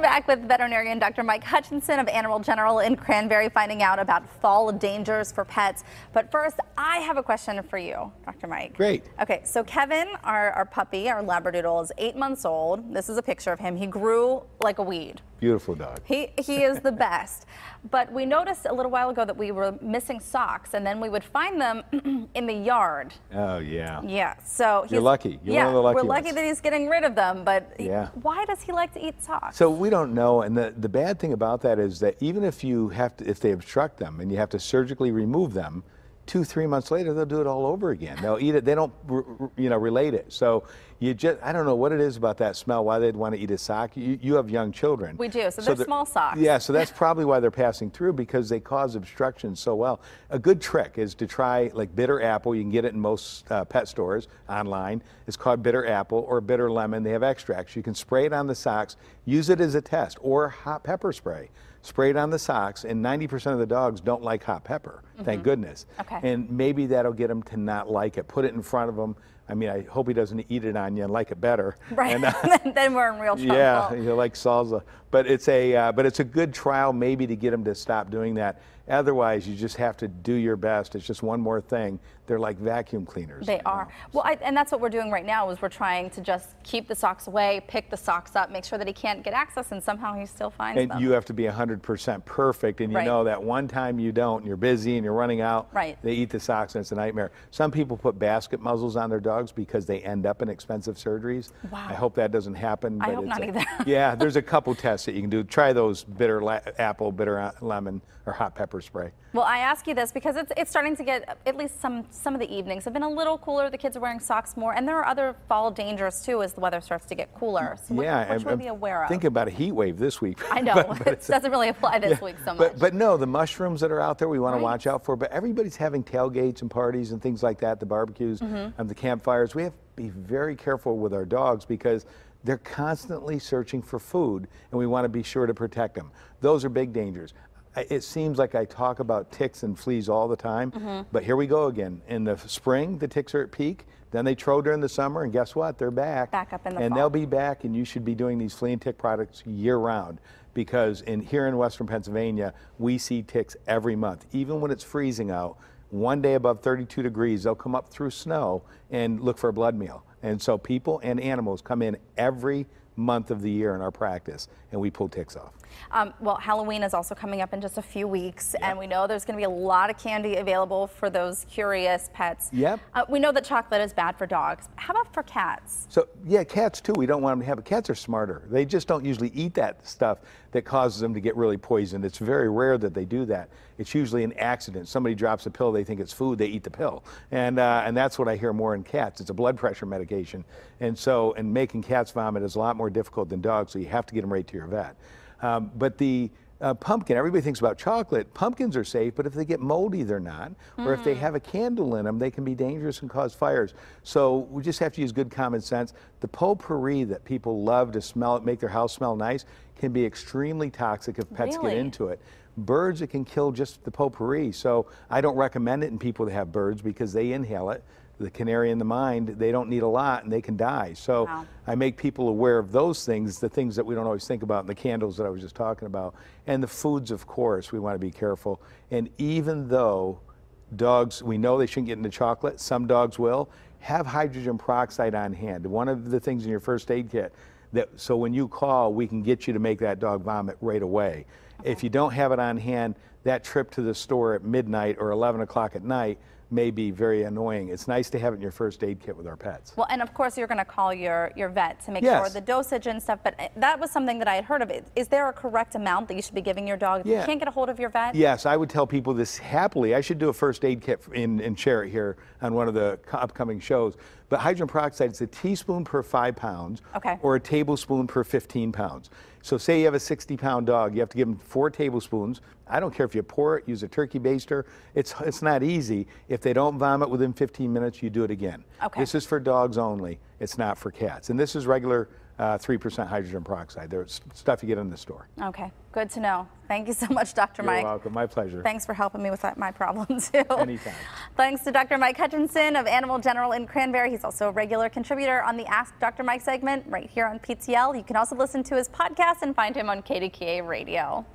back with veterinarian Dr. Mike Hutchinson of Animal General in Cranberry, finding out about fall dangers for pets. But first, I have a question for you, Dr. Mike. Great. Okay, so Kevin, our puppy, our Labradoodle, is 8 months old. This is a picture of him. He grew like a weed. Beautiful dog. He is the best. But we noticed a little while ago that we were missing socks, and then we would find them in the yard. Oh, yeah. Yeah, so you're lucky. You're one of the lucky we're lucky ones. that he's getting rid of them, but yeah. Why does he like to eat socks? So we don't know, and the bad thing about that is that even if you have to, if they obstruct them and you have to surgically remove them, 2-3 months later they'll do it all over again. They'll eat it. They don't, relate it. So you just, I don't know what it is about that smell. Why they'd want to eat a sock. You have young children. We do. So they're small socks. Yeah. So that's probably why they're passing through, because they cause obstruction so well. A good trick is to try like bitter apple. You can get it in most pet stores online. It's called bitter apple or bitter lemon. They have extracts. You can spray it on the socks. Use it as a test, or hot pepper spray. Spray it on the socks, and 90% of the dogs don't like hot pepper, thank goodness. Okay. And maybe that'll get them to not like it. Put it in front of them. I mean, I hope he doesn't eat it on you and like it better. Right, and, then we're in real trouble. Yeah, you like salsa. But it's a good trial maybe to get them to stop doing that. Otherwise, you just have to do your best. It's just one more thing. They're like vacuum cleaners. They are. Well, and that's what we're doing right now, is we're trying to just keep the socks away, pick the socks up, make sure that he can't get access, and somehow he still finds them. And you have to be 100% perfect, and you know that one time you don't, and you're busy and you're running out, they eat the socks and it's a nightmare. Some people put basket muzzles on their dogs because they end up in expensive surgeries. Wow. I hope that doesn't happen. I hope not either. Yeah, there's a couple tests that you can do. Try those bitter apple, bitter lemon, or hot pepper spray. Well, I ask you this because it's starting to get, at least some of the evenings have been a little cooler. The kids are wearing socks more, and there are other fall dangers too as the weather starts to get cooler. So what should we be aware of? Think about a heat wave this week. I know, it doesn't really apply this week so much. But no, the mushrooms that are out there we want to watch out for. But everybody's having tailgates and parties and things like that, the barbecues and the campfires. We have to be very careful with our dogs because they're constantly searching for food, and we want to be sure to protect them. Those are big dangers. It seems like I talk about ticks and fleas all the time, but here we go again. In the spring, the ticks are at peak. Then they troll during the summer, and guess what? They're back. Back up in the fall. And they'll be back, and you should be doing these flea and tick products year-round, because here in Western Pennsylvania, we see ticks every month. Even when it's freezing out, one day above 32 degrees, they'll come up through snow and look for a blood meal. And so people and animals come in every month of the year in our practice, and we pull ticks off. Well, Halloween is also coming up in just a few weeks, and we know there's going to be a lot of candy available for those curious pets. Yep. We know that chocolate is bad for dogs. How about for cats? So, yeah, cats too. We don't want them to have it. Cats are smarter. They just don't usually eat that stuff that causes them to get really poisoned. It's very rare that they do that. It's usually an accident. Somebody drops a pill, they think it's food, they eat the pill. And that's what I hear more in cats. It's a blood pressure medication. And making cats vomit is a lot more difficult than dogs, so you have to get them right to your vet. But the pumpkin, everybody thinks about chocolate. Pumpkins are safe, but if they get moldy, they're not. Or if they have a candle in them, they can be dangerous and cause fires. So we just have to use good common sense. The potpourri that people love to smell, make their house smell nice, can be extremely toxic if pets get into it. Birds, it can kill just the potpourri. So I don't recommend it in people that have birds because they inhale it. The canary in the mine, they don't need a lot and they can die. So I make people aware of those things, the things that we don't always think about, and the candles that I was just talking about. And the foods, of course, we want to be careful. And even though dogs, we know they shouldn't get into chocolate, some dogs will, have hydrogen peroxide on hand. One of the things in your first aid kit, so when you call, we can get you to make that dog vomit right away. If you don't have it on hand, that trip to the store at midnight or 11 o'clock at night may be very annoying. It's nice to have it in your first aid kit with our pets. Well, and of course you're going to call your vet to make sure the dosage and stuff, but that was something that I had heard of. Is there a correct amount that you should be giving your dog if you can't get a hold of your vet? Yes, I would tell people this happily. I should do a first aid kit and share it here on one of the upcoming shows. But hydrogen peroxide is a teaspoon per 5 pounds or a tablespoon per 15 pounds. So say you have a 60-pound dog, you have to give them 4 tablespoons. I don't care if you pour it, use a turkey baster. It's not easy. If they don't vomit within 15 minutes, you do it again. This is for dogs only. It's not for cats. And this is regular 3% hydrogen peroxide. There's stuff you get in the store. Okay, good to know. Thank you so much, Dr. Mike. You're welcome. My pleasure. Thanks for helping me with my problem, too. Anytime. Thanks to Dr. Mike Hutchinson of Animal General in Cranberry. He's also a regular contributor on the Ask Dr. Mike segment right here on PTL. You can also listen to his podcast and find him on KDKA Radio.